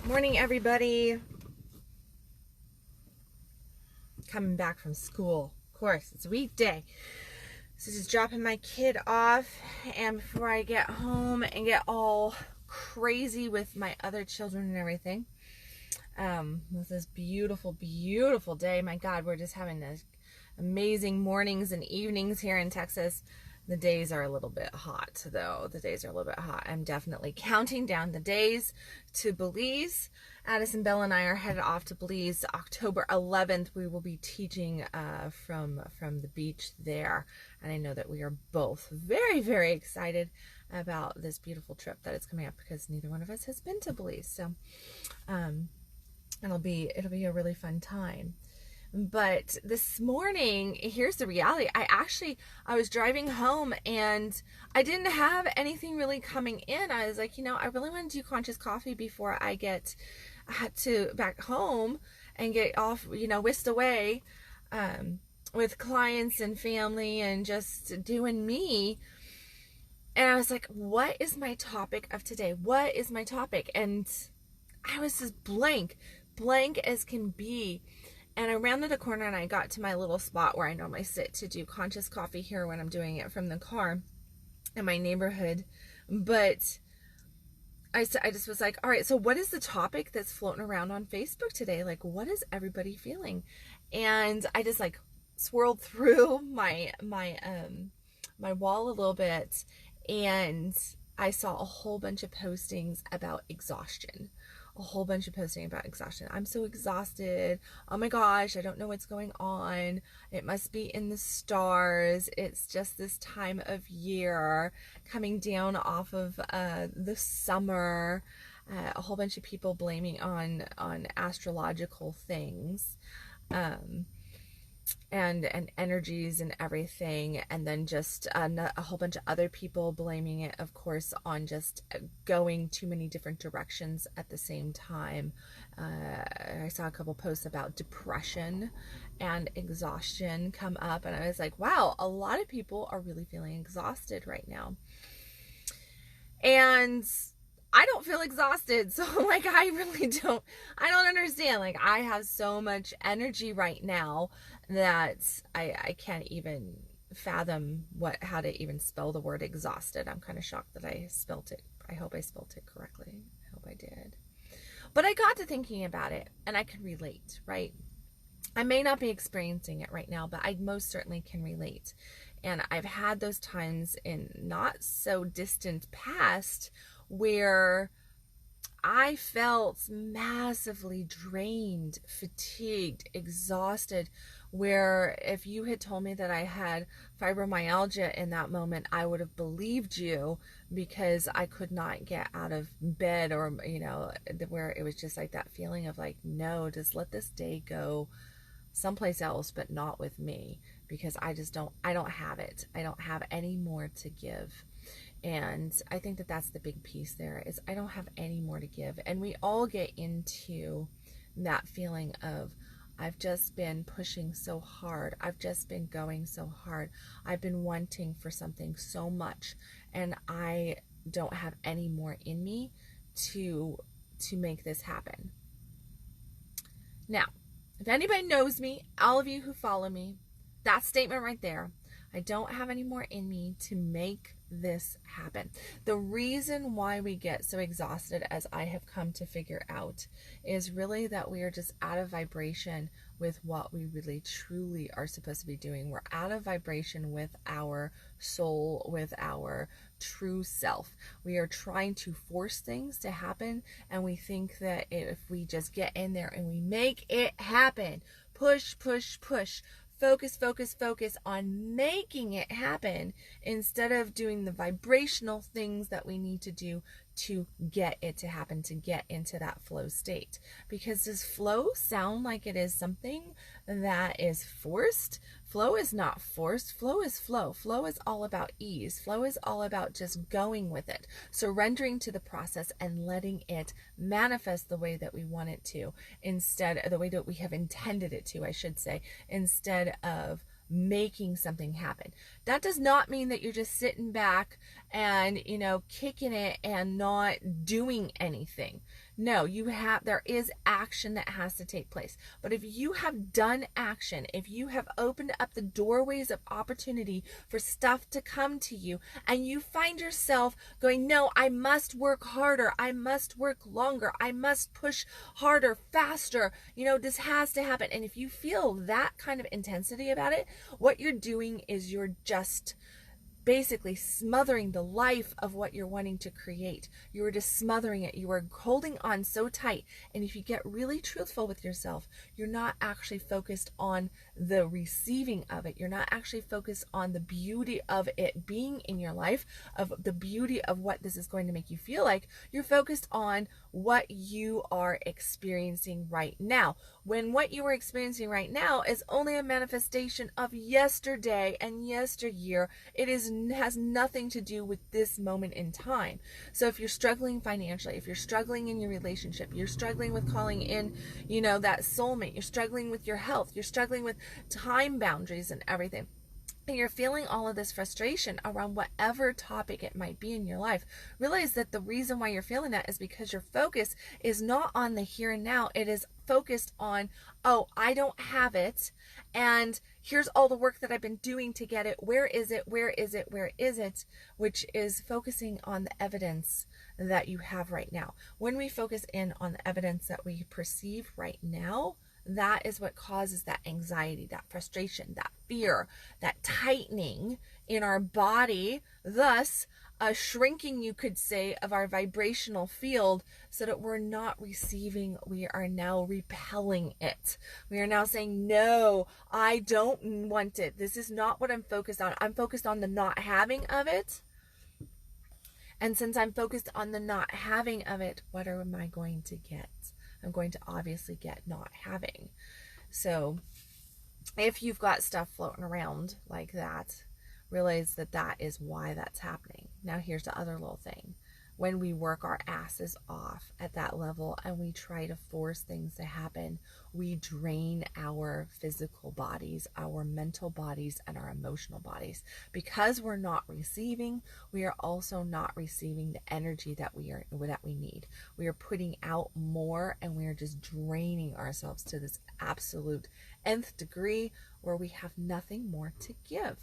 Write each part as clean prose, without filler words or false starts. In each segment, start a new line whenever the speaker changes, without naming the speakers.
Morning, everybody. Coming back from school. Of course, it's a weekday. So just dropping my kid off, and before I get home and get all crazy with my other children and everything, with this beautiful, beautiful day. My God, we're just having this amazing mornings and evenings here in Texas. The days are a little bit hot, though. The days are a little bit hot. I'm definitely counting down the days to Belize. Addison Bell and I are headed off to Belize October 11th. We will be teaching from the beach there. And I know that we are both very, very excited about this beautiful trip that is coming up because neither one of us has been to Belize. So it'll be a really fun time. But this morning, here's the reality. I was driving home and I didn't have anything really coming in. I was like, I really want to do conscious coffee before I get to back home and get off, whisked away with clients and family and just doing me. And I was like, what is my topic of today? What is my topic? And I was just blank as can be. And I rounded a corner and I got to my little spot where I normally sit to do conscious coffee here when I'm doing it from the car in my neighborhood. But I just was like, all right, so what is the topic that's floating around on Facebook today? Like, what is everybody feeling? And I just like swirled through my wall a little bit, and I saw a whole bunch of postings about exhaustion. I'm so exhausted. Oh my gosh, I don't know what's going on. It must be in the stars. It's just this time of year coming down off of the summer. A whole bunch of people blaming on astrological things. And energies and everything, and then just a whole bunch of other people blaming it, of course, on just going too many different directions at the same time. I saw a couple posts about depression and exhaustion come up, and I was like, wow, a lot of people are really feeling exhausted right now. And I don't feel exhausted, so like I don't understand. Like, I have so much energy right now that I can't even fathom how to even spell the word exhausted. I'm kind of shocked that I spelt it. I hope I spelt it correctly. I hope I did. But I got to thinking about it, and I can relate, right? I may not be experiencing it right now, but I most certainly can relate. And I've had those times in not so distant past where I felt massively drained, fatigued, exhausted, where if you had told me that I had fibromyalgia in that moment, I would have believed you, because I could not get out of bed, or, where it was just like that feeling of like, no, just let this day go someplace else, but not with me, because I don't have it. I don't have any more to give. And I think that that's the big piece there, is I don't have any more to give. And we all get into that feeling of, I've just been pushing so hard. I've just been going so hard. I've been wanting for something so much, and I don't have any more in me to make this happen. Now, if anybody knows me, all of you who follow me, that statement right there, I don't have any more in me to make this happen. The reason why we get so exhausted, as I have come to figure out, is really that we are just out of vibration with what we really truly are supposed to be doing. We're out of vibration with our soul, with our true self. We are trying to force things to happen, and we think that if we just get in there and we make it happen, push, focus on making it happen, instead of doing the vibrational things that we need to do to get it to happen, to get into that flow state. Because does flow sound like it is something that is forced? Flow is not forced. Flow is flow. Flow is all about ease. Flow is all about just going with it, surrendering to the process and letting it manifest the way that we want it to, instead, the way that we have intended it to, I should say, instead of making something happen. That does not mean that you're just sitting back and, you know, kicking it and not doing anything. No, there is action that has to take place. But if you have done action, if you have opened up the doorways of opportunity for stuff to come to you, and you find yourself going, no, I must work harder, I must work longer, I must push harder, faster, you know, this has to happen. And if you feel that kind of intensity about it, what you're doing is you're just basically smothering the life of what you're wanting to create. You are just smothering it. You are holding on so tight. And if you get really truthful with yourself, you're not actually focused on the receiving of it. You're not actually focused on the beauty of it being in your life, of the beauty of what this is going to make you feel like. You're focused on what you are experiencing right now, when what you are experiencing right now is only a manifestation of yesterday and yesteryear. It has nothing to do with this moment in time. So if you're struggling financially, if you're struggling in your relationship, you're struggling with calling in, you know, that soulmate, you're struggling with your health, you're struggling with time boundaries and everything, and you're feeling all of this frustration around whatever topic it might be in your life, realize that the reason why you're feeling that is because your focus is not on the here and now. It is focused on, oh, I don't have it, and here's all the work that I've been doing to get it. Where is it? Where is it? Where is it? Which is focusing on the evidence that you have right now. When we focus in on the evidence that we perceive right now, that is what causes that anxiety, that frustration, that fear, that tightening in our body, thus a shrinking, you could say, of our vibrational field, so that we're not receiving, we are now repelling it. We are now saying, no, I don't want it. This is not what I'm focused on. I'm focused on the not having of it. And since I'm focused on the not having of it, what am I going to get? I'm going to obviously get not having. So if you've got stuff floating around like that, realize that that is why that's happening. Now here's the other little thing. When we work our asses off at that level and we try to force things to happen, we drain our physical bodies, our mental bodies, and our emotional bodies. Because we're not receiving, we are also not receiving the energy that we need. We are putting out more, and we are just draining ourselves to this absolute nth degree where we have nothing more to give.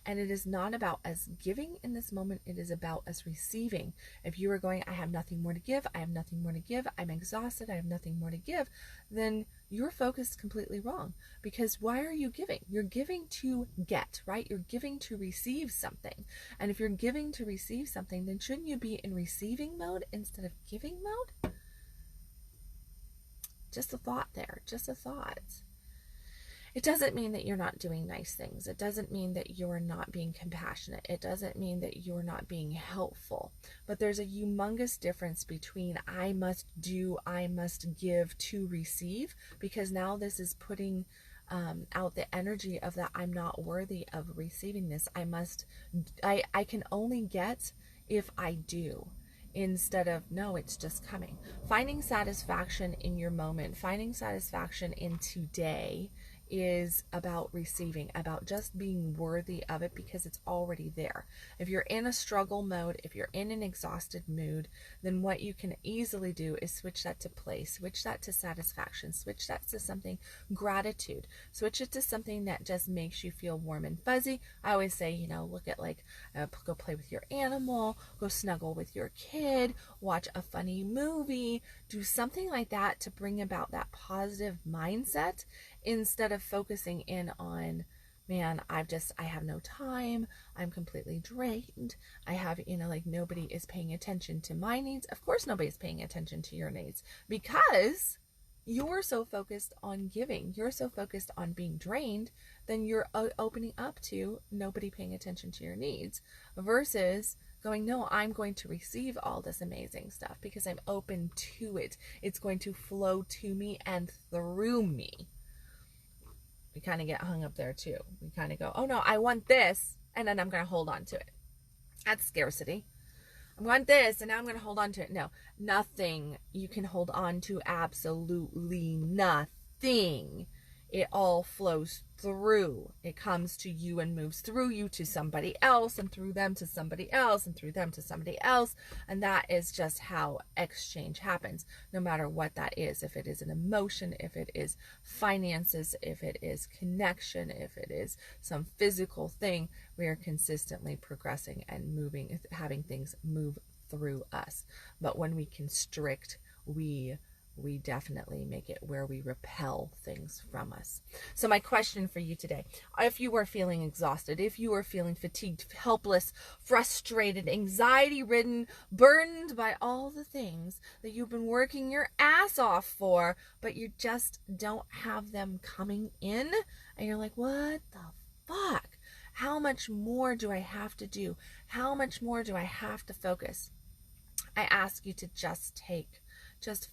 And it is not about us giving in this moment. It is about us receiving. If you are going, I have nothing more to give, I have nothing more to give, I'm exhausted, I have nothing more to give, then you're focused completely wrong. Because why are you giving? You're giving to get, right? You're giving to receive something. And if you're giving to receive something, then shouldn't you be in receiving mode instead of giving mode? Just a thought there, just a thought. It doesn't mean that you're not doing nice things. It doesn't mean that you're not being compassionate. It doesn't mean that you're not being helpful. But there's a humongous difference between I must do, I must give to receive, because now this is putting out the energy of that I'm not worthy of receiving this. I can only get if I do. Instead of, no, it's just coming. Finding satisfaction in your moment, finding satisfaction in today is about receiving, about just being worthy of it, because it's already there. If you're in a struggle mode, if you're in an exhausted mood, then what you can easily do is switch that to play, switch that to satisfaction, switch that to something gratitude, switch it to something that just makes you feel warm and fuzzy. I always say, you know, look at go play with your animal, go snuggle with your kid, watch a funny movie, do something like that to bring about that positive mindset, instead of focusing in on, man, I have no time, I'm completely drained, I have, nobody is paying attention to my needs. Of course nobody's paying attention to your needs, because you're so focused on giving, you're so focused on being drained, then you're opening up to nobody paying attention to your needs, versus going, no, I'm going to receive all this amazing stuff because I'm open to it. It's going to flow to me and through me. We kind of get hung up there too. We kind of go, oh no, I want this, and then I'm going to hold on to it. That's scarcity. I want this, and now I'm going to hold on to it. No, nothing. You can hold on to absolutely nothing it all flows through. It comes to you and moves through you to somebody else, and through them to somebody else, and through them to somebody else. And that is just how exchange happens, no matter what that is. If it is an emotion, if it is finances, if it is connection, if it is some physical thing, we are consistently progressing and moving, having things move through us. But when we constrict, we definitely make it where we repel things from us. So my question for you today, if you are feeling exhausted, if you are feeling fatigued, helpless, frustrated, anxiety ridden, burdened by all the things that you've been working your ass off for, but you just don't have them coming in, and you're like, what the fuck? How much more do I have to do? How much more do I have to focus? I ask you to just take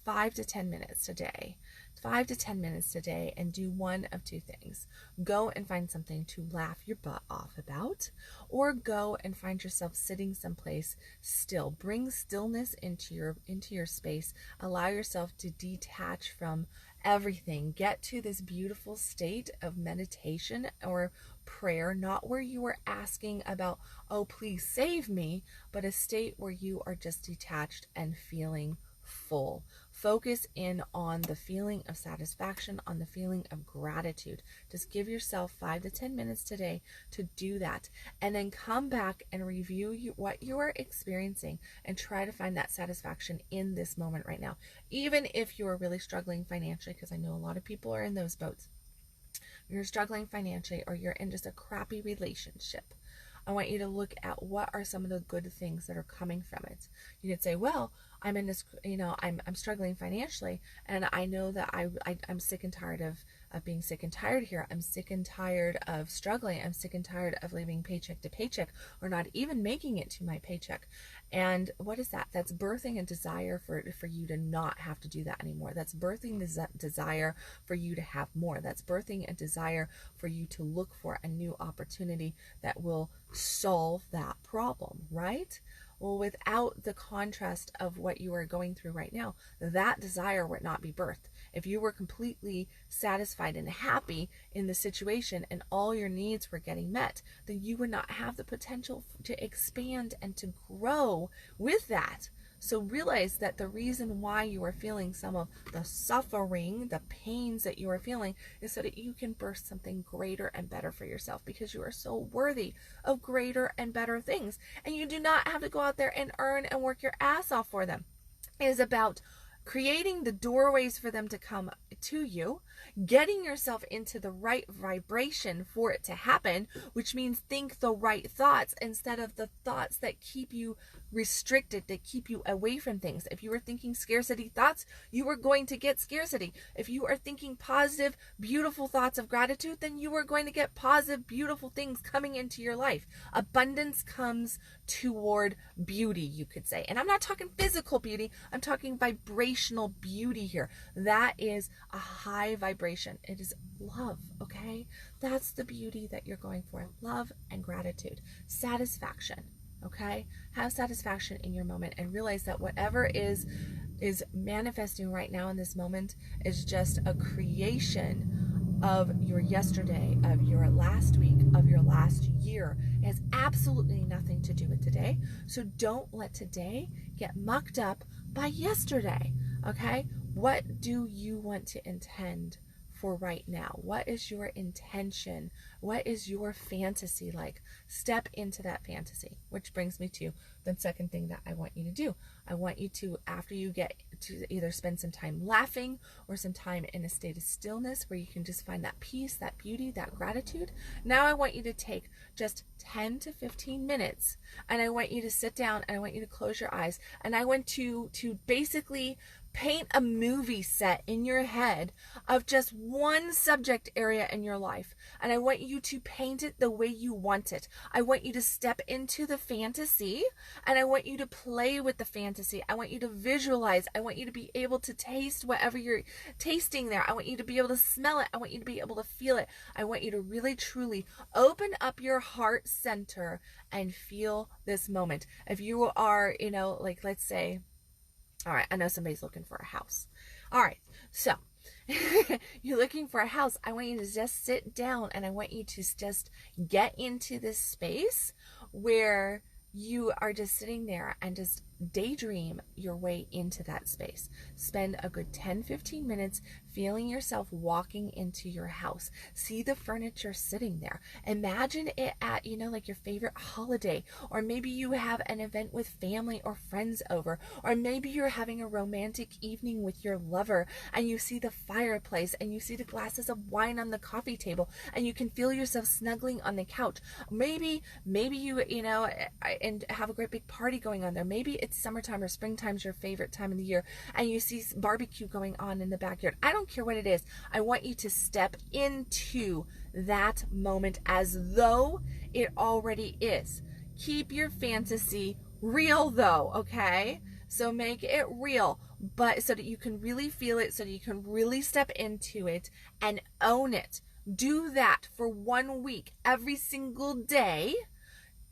5 to 10 minutes today, 5 to 10 minutes today, and do one of two things. Go and find something to laugh your butt off about, or go and find yourself sitting someplace still. Bring stillness into your space. Allow yourself to detach from everything. Get to this beautiful state of meditation or prayer, not where you are asking about, oh, please save me, but a state where you are just detached and feeling full. Focus in on the feeling of satisfaction, on the feeling of gratitude. Just give yourself 5 to 10 minutes today to do that, and then come back and review what you are experiencing and try to find that satisfaction in this moment right now. Even if you are really struggling financially, because I know a lot of people are in those boats. You're struggling financially, or you're in just a crappy relationship, I want you to look at what are some of the good things that are coming from it. You could say, well, I'm in this, I'm struggling financially, and I know that I'm sick and tired of being sick and tired here. I'm sick and tired of struggling. I'm sick and tired of living paycheck to paycheck, or not even making it to my paycheck. And what is that? That's birthing a desire for you to not have to do that anymore. That's birthing the desire for you to have more. That's birthing a desire for you to look for a new opportunity that will solve that problem, right? Well, without the contrast of what you are going through right now, that desire would not be birthed. If you were completely satisfied and happy in the situation and all your needs were getting met, then you would not have the potential to expand and to grow with that. So realize that the reason why you are feeling some of the suffering, the pains that you are feeling, is so that you can birth something greater and better for yourself, because you are so worthy of greater and better things. And you do not have to go out there and earn and work your ass off for them. It is about creating the doorways for them to come to you, getting yourself into the right vibration for it to happen, which means think the right thoughts instead of the thoughts that keep you restricted, that keep you away from things. If you are thinking scarcity thoughts, you are going to get scarcity. If you are thinking positive, beautiful thoughts of gratitude, then you are going to get positive, beautiful things coming into your life. Abundance comes toward beauty, you could say. And I'm not talking physical beauty, I'm talking vibrational beauty here. That is a high vibration. It is love, okay? That's the beauty that you're going for. Love and gratitude. Satisfaction, okay? Have satisfaction in your moment, and realize that whatever is manifesting right now in this moment is just a creation of your yesterday, of your last week, of your last year. It has absolutely nothing to do with today. So don't let today get mucked up by yesterday, okay? What do you want to intend for right now? What is your intention? What is your fantasy like? Step into that fantasy, which brings me to the second thing that I want you to do. I want you to, after you get to either spend some time laughing or some time in a state of stillness where you can just find that peace, that beauty, that gratitude. Now I want you to take just 10 to 15 minutes, and I want you to sit down, and I want you to close your eyes, and I want to basically paint a movie set in your head of just one subject area in your life. And I want you to paint it the way you want it. I want you to step into the fantasy, and I want you to play with the fantasy. I want you to visualize. I want you to be able to taste whatever you're tasting there. I want you to be able to smell it. I want you to be able to feel it. I want you to really, truly open up your heart center and feel this moment. If you are, like, let's say, all right, I know somebody's looking for a house. All right, so you're looking for a house, I want you to just sit down and I want you to just get into this space where you are just sitting there and just daydream your way into that space. Spend a good 10-15 minutes feeling yourself walking into your house. See the furniture sitting there. Imagine it at, like your favorite holiday, or maybe you have an event with family or friends over, or maybe you're having a romantic evening with your lover and you see the fireplace and you see the glasses of wine on the coffee table and you can feel yourself snuggling on the couch. Maybe you, and have a great big party going on there. Maybe it's summertime or springtime's your favorite time of the year and you see barbecue going on in the backyard. I don't care what it is. I want you to step into that moment as though it already is. Keep your fantasy real though, okay? So make it real, but so that you can really feel it, so that you can really step into it and own it. Do that for 1 week, every single day.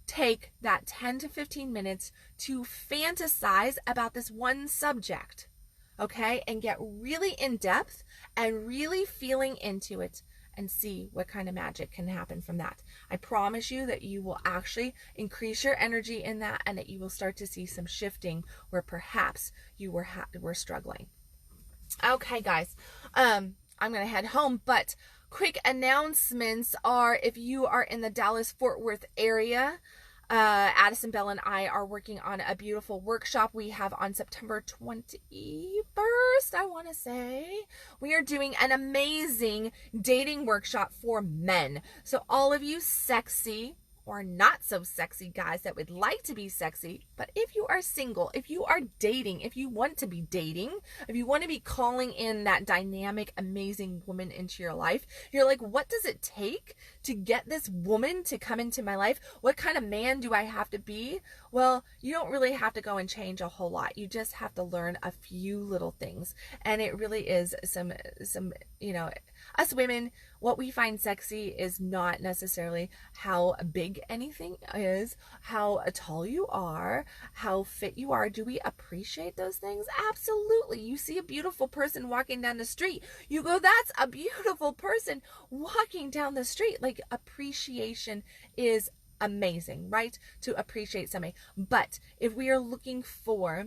Take that 10 to 15 minutes to fantasize about this one subject, okay? And get really in depth and really feeling into it and see what kind of magic can happen from that. I promise you that you will actually increase your energy in that and that you will start to see some shifting where perhaps you were struggling. Okay, guys, I'm going to head home, but quick announcements are, if you are in the Dallas-Fort Worth area, Addison Bell and I are working on a beautiful workshop we have on September 21st, I want to say. We are doing an amazing dating workshop for men. So all of you sexy or not so sexy guys that would like to be sexy, but if you are single, if you are dating, if you want to be dating, if you want to be calling in that dynamic, amazing woman into your life, you're like, what does it take to get this woman to come into my life? What kind of man do I have to be? Well, you don't really have to go and change a whole lot. You just have to learn a few little things. And it really is some, us women, what we find sexy is not necessarily how big anything is, how tall you are, how fit you are. Do we appreciate those things? Absolutely. You see a beautiful person walking down the street, you go, that's a beautiful person walking down the street. Like, appreciation is amazing, right? To appreciate somebody. But if we are looking for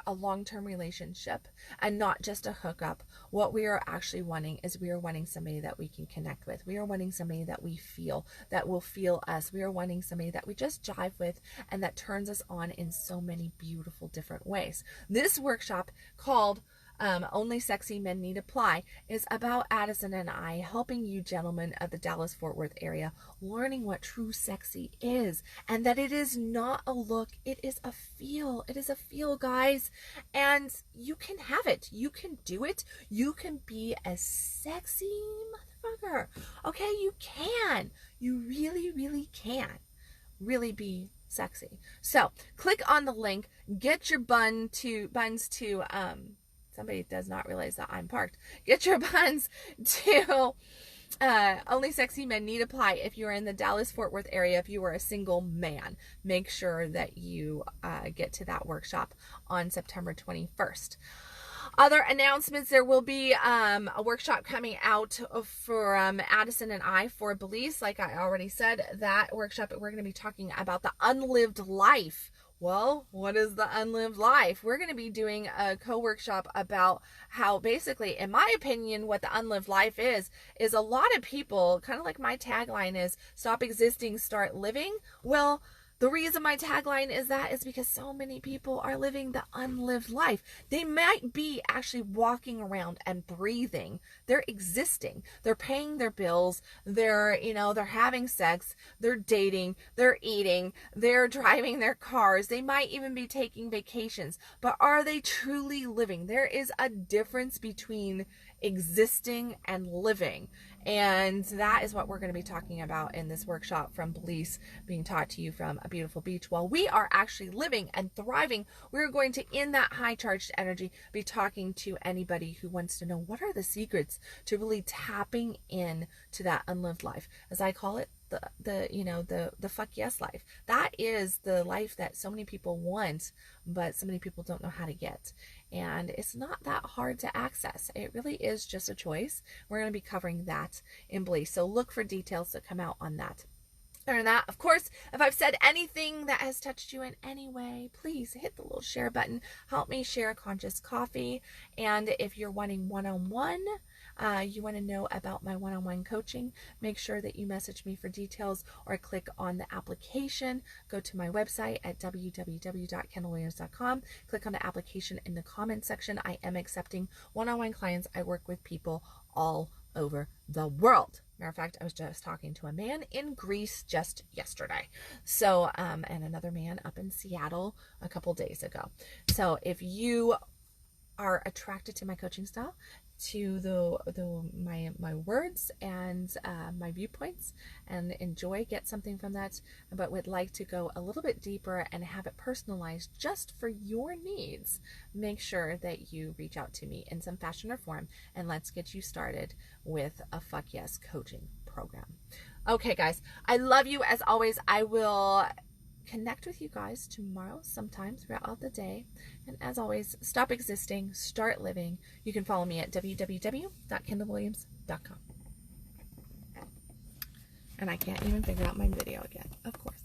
a long-term relationship and not just a hookup, what we are actually wanting is we are wanting somebody that we can connect with. We are wanting somebody that we feel, that will feel us. We are wanting somebody that we just jive with and that turns us on in so many beautiful different ways. This workshop, called Only Sexy Men Need Apply, is about Addison and I helping you gentlemen of the Dallas-Fort Worth area learning what true sexy is, and that it is not a look, it is a feel. It is a feel, guys, and you can have it. You can do it. You can be a sexy motherfucker. Okay, you can. You really, really can. Really be sexy. So click on the link, get your buns to somebody does not realize that I'm parked. Get your buns to Only Sexy Men Need Apply if you're in the Dallas-Fort Worth area. If you are a single man, make sure that you get to that workshop on September 21st. Other announcements, there will be a workshop coming out for Addison and I for beliefs. Like I already said, that workshop, we're going to be talking about the unlived life. Well, what is the unlived life? We're going to be doing a co-workshop about how basically, in my opinion, what the unlived life is a lot of people, kind of like my tagline is, stop existing, start living. Well, the reason my tagline is that is because so many people are living the unlived life. They might be actually walking around and breathing. They're existing. They're paying their bills. They're having sex. They're dating. They're eating. They're driving their cars. They might even be taking vacations. But are they truly living? There is a difference between existing and living. And that is what we're going to be talking about in this workshop, from Belize, being taught to you from a beautiful beach. While we are actually living and thriving, we're going to, in that high charged energy, be talking to anybody who wants to know what are the secrets to really tapping in to that unlived life. As I call it, the fuck yes life. That is the life that so many people want, but so many people don't know how to get. And it's not that hard to access. It really is just a choice. We're going to be covering that in Blaze. So look for details that come out on that. Other than that, of course, if I've said anything that has touched you in any way, please hit the little share button. Help me share Conscious Coffee. And if you're wanting one-on-one, you want to know about my one-on-one coaching, make sure that you message me for details or click on the application. Go to my website at www.kendalwilliams.com. Click on the application in the comment section. I am accepting one-on-one clients. I work with people all over the world. Matter of fact, I was just talking to a man in Greece just yesterday. So, and another man up in Seattle a couple days ago. So if you are attracted to my coaching style, to my words and my viewpoints, and get something from that, but would like to go a little bit deeper and have it personalized just for your needs, make sure that you reach out to me in some fashion or form, and let's get you started with a Fuck Yes coaching program. Okay, guys, I love you as always. I will connect with you guys tomorrow sometime throughout the day. And as always, stop existing, start living. You can follow me at www.kendalwilliams.com. And I can't even figure out my video again, of course.